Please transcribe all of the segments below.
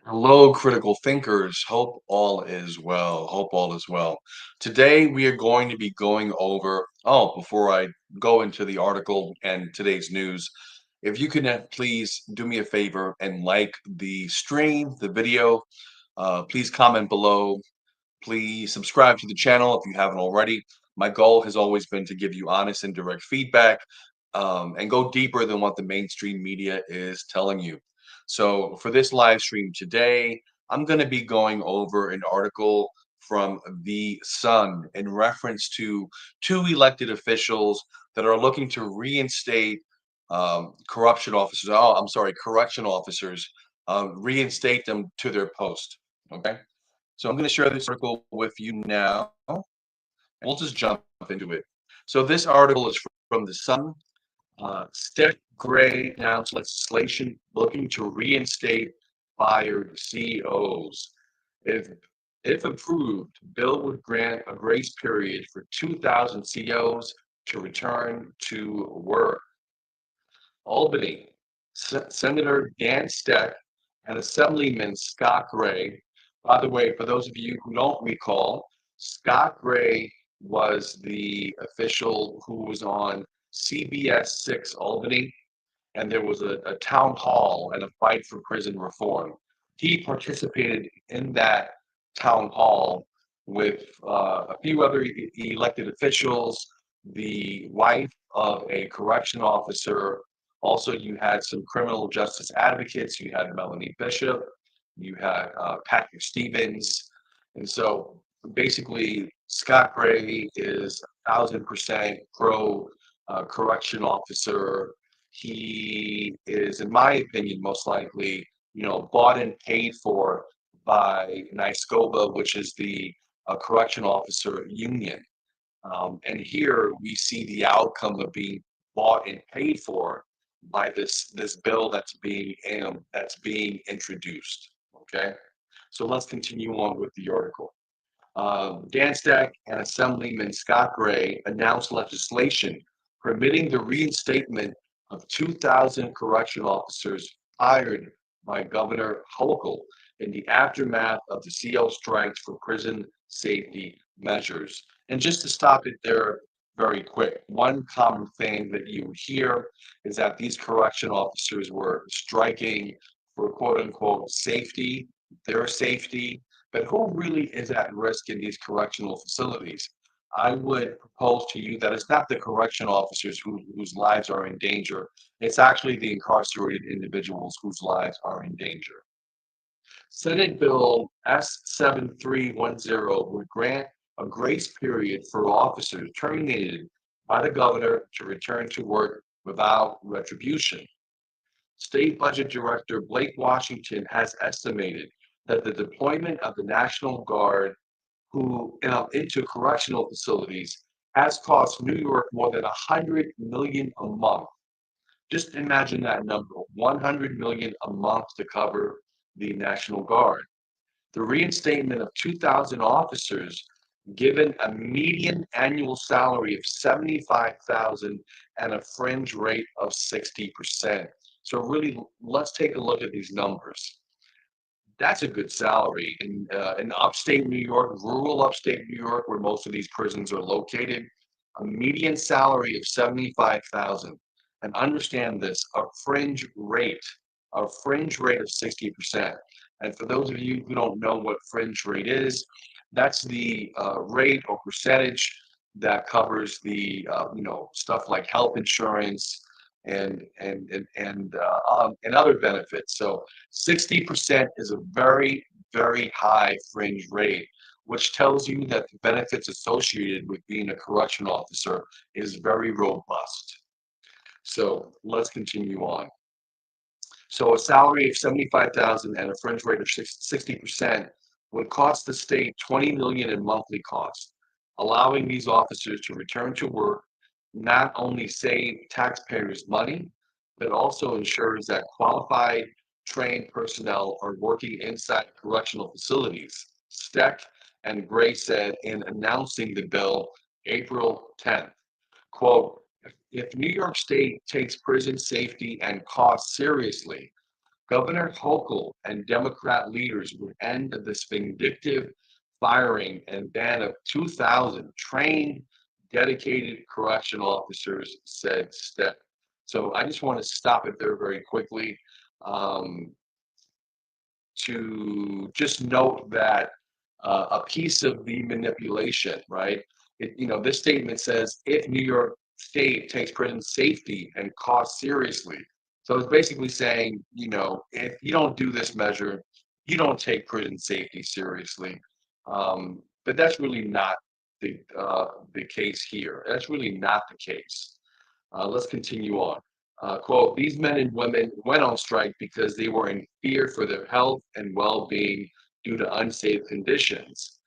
Hello, critical thinkers. Hope all is well. Hope all is well. Today, we are going to be going over. Oh, before I go into the article and today's news, if you can please do me a favor and like the stream, the video, please comment below. Please subscribe to the channel if you haven't already. My goal has always been to give you honest and direct feedback and go deeper than what the mainstream media is telling you. So, for this live stream today, I'm going to be going over an article from The Sun in reference to two elected officials that are looking to reinstate corruption officers. Oh, I'm sorry, correction officers, reinstate them to their post. Okay. So I'm going to share this article with you now, and we'll just jump into it. So this article is from The Sun. Stec announced legislation looking to reinstate fired CEOs. If if approved, bill would grant a grace period for 2,000 CEOs to return to work. Albany, Senator Dan Stec and Assemblyman Scott Gray. By the way, for those of you who don't recall, Scott Gray was the official who was on CBS 6 Albany, and there was a town hall and a fight for prison reform. He participated in that town hall with a few other elected officials, the wife of a correction officer. Also, you had some criminal justice advocates. You had Melanie Bishop. You had Patrick Stevens. And so basically, Scott Gray is 1,000% pro correction officer. He is, in my opinion, most likely, bought and paid for by NYSCOBA, which is the correction officer union. And here we see the outcome of being bought and paid for by this bill that's being introduced. Okay, so let's continue on with the article. Dan Stec and Assemblyman Scott Gray announced legislation permitting the reinstatement of 2,000 correction officers fired by Governor Hochul in the aftermath of the CO strikes for prison safety measures. And just to stop it there very quick, one common thing that you hear is that these correction officers were striking for quote unquote safety, their safety, but who really is at risk in these correctional facilities? I would propose to you that it's not the correction officers whose lives are in danger. It's actually the incarcerated individuals whose lives are in danger. Senate Bill S7310 would grant a grace period for officers terminated by the governor to return to work without retribution. State Budget Director Blake Washington has estimated that the deployment of the National Guard into correctional facilities has cost New York more than 100 million a month. Just imagine that number, 100 million a month to cover the National Guard. The reinstatement of 2,000 officers given a median annual salary of 75,000 and a fringe rate of 60%. So really, let's take a look at these numbers. That's a good salary in upstate New York, rural upstate New York, where most of these prisons are located. A median salary of 75,000, and understand this: a fringe rate of 60%. And for those of you who don't know what fringe rate is, that's the rate or percentage that covers the stuff like health insurance and other benefits. So 60% is a very, very high fringe rate, which tells you that the benefits associated with being a correction officer is very robust. So let's continue on. So a salary of 75,000 and a fringe rate of 60% would cost the state 20 million in monthly costs. Allowing these officers to return to work not only save taxpayers money, but also ensures that qualified, trained personnel are working inside correctional facilities. Steck and Gray said in announcing the bill April 10th, quote, if New York State takes prison safety and costs seriously, Governor Hochul and Democrat leaders would end this vindictive firing and ban of 2,000 trained, dedicated correctional officers, said Stec. So I just want to stop it there very quickly. Um, to just note that a piece of the manipulation, right? This statement says if New York State takes prison safety and cost seriously. So it's basically saying, if you don't do this measure, you don't take prison safety seriously. But that's really not the case here. That's really not the case. Let's continue on. Quote, these men and women went on strike because they were in fear for their health and well-being due to unsafe conditions.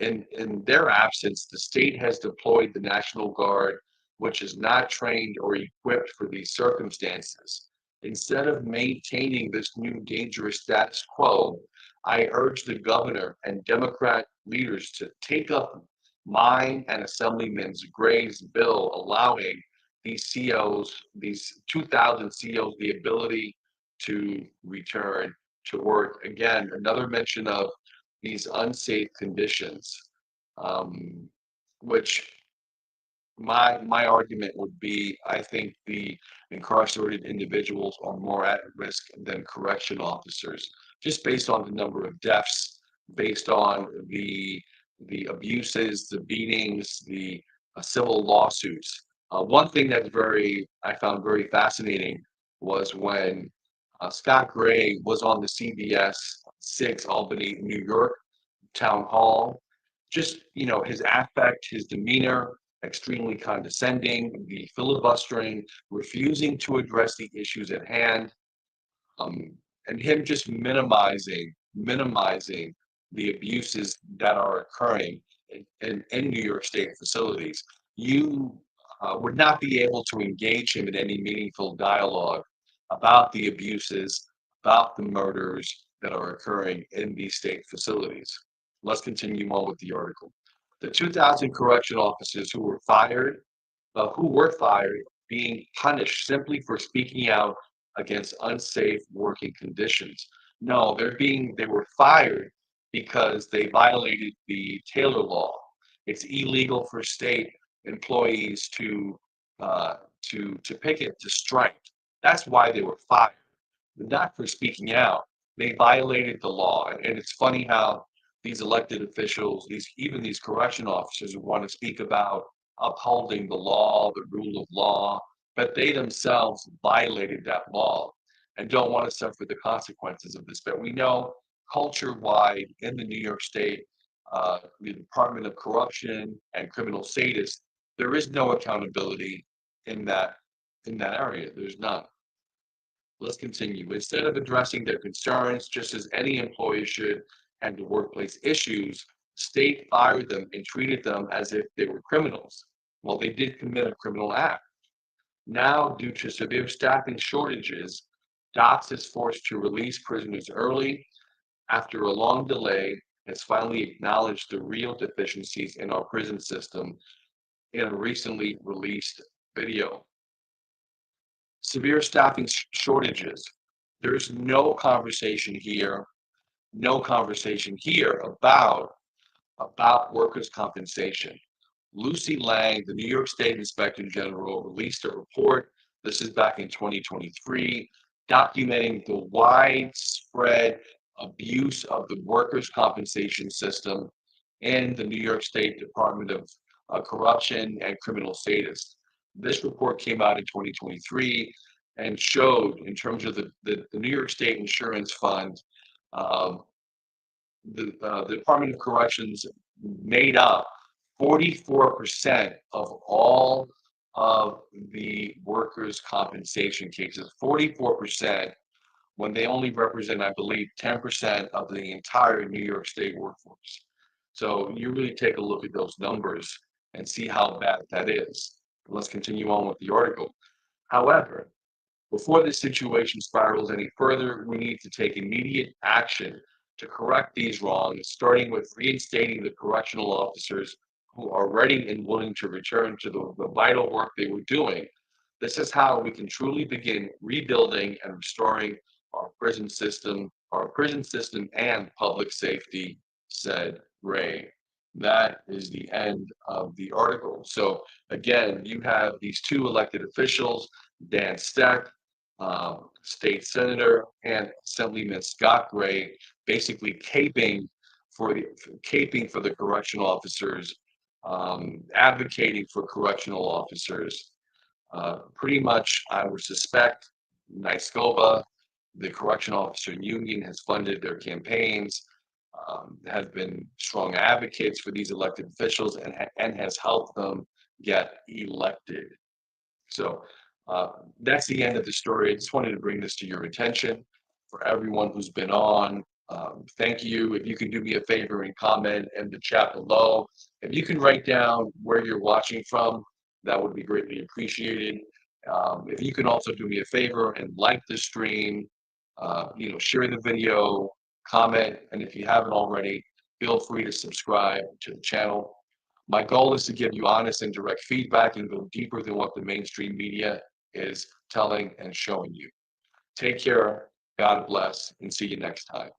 In their absence, the state has deployed the National Guard, which is not trained or equipped for these circumstances. Instead of maintaining this new dangerous status quo, I urge the governor and Democrat leaders to take up mine and Assemblyman Gray's bill allowing these COs, these 2,000 COs, the ability to return to work. Again, another mention of these unsafe conditions, um, which my argument would be, I think the incarcerated individuals are more at risk than correction officers, just based on the number of deaths, based on the abuses, the beatings, the civil lawsuits. One thing that's I found very fascinating was when Scott Gray was on the CBS 6 Albany, New York town hall. Just, his affect, his demeanor, extremely condescending, the filibustering, refusing to address the issues at hand, um, and him just minimizing the abuses that are occurring in New York State facilities. You would not be able to engage him in any meaningful dialogue about the abuses, about the murders that are occurring in these state facilities. Let's continue on with the article. The 2,000 correction officers who were fired, being punished simply for speaking out against unsafe working conditions. No, they were fired because they violated the Taylor law. It's illegal for state employees uh, to picket, to strike. That's why they were fired, not for speaking out. They violated the law, and it's funny how these elected officials, even these correction officers, who want to speak about upholding the law, the rule of law, but they themselves violated that law and don't want to suffer the consequences of this. But we know culture-wide in the New York State, the Department of Corruption and Criminal Status, there is no accountability in that area. There's none. Let's continue. Instead of addressing their concerns, just as any employee should handle workplace issues, state fired them and treated them as if they were criminals. Well, they did commit a criminal act. Now, due to severe staffing shortages, DOTS is forced to release prisoners early. After a long delay, has finally acknowledged the real deficiencies in our prison system in a recently released video. Severe staffing shortages. There's no conversation here about workers' compensation. Lucy Lang, the New York State Inspector General, released a report. This is back in 2023, documenting the widespread abuse of the workers' compensation system in the New York State Department of Corruption and Criminal Status. This report came out in 2023 and showed, in terms of the New York State Insurance Fund, um, the Department of Corrections made up 44% of all of the workers' compensation cases. 44%, when they only represent, I believe, 10% of the entire New York State workforce. So you really take a look at those numbers and see how bad that is. Let's continue on with the article. However, before this situation spirals any further, we need to take immediate action to correct these wrongs, starting with reinstating the correctional officers who are ready and willing to return to the vital work they were doing. This is how we can truly begin rebuilding and restoring our prison system and public safety, said Ray. That is the end of the article. So again, you have these two elected officials, Dan Stec, state senator, and Assemblyman Scott Gray, basically caping for the correctional officers, advocating for correctional officers. Pretty much, I would suspect, NYSCOBA, the correctional officer union, has funded their campaigns, have been strong advocates for these elected officials, and has helped them get elected. So that's the end of the story. I just wanted to bring this to your attention. For everyone who's been on, thank you. If you can do me a favor and comment in the chat below, if you can write down where you're watching from, that would be greatly appreciated. If you can also do me a favor and like the stream, share the video, comment, and if you haven't already, feel free to subscribe to the channel. My goal is to give you honest and direct feedback and go deeper than what the mainstream media is telling and showing you. Take care, God bless, and see you next time.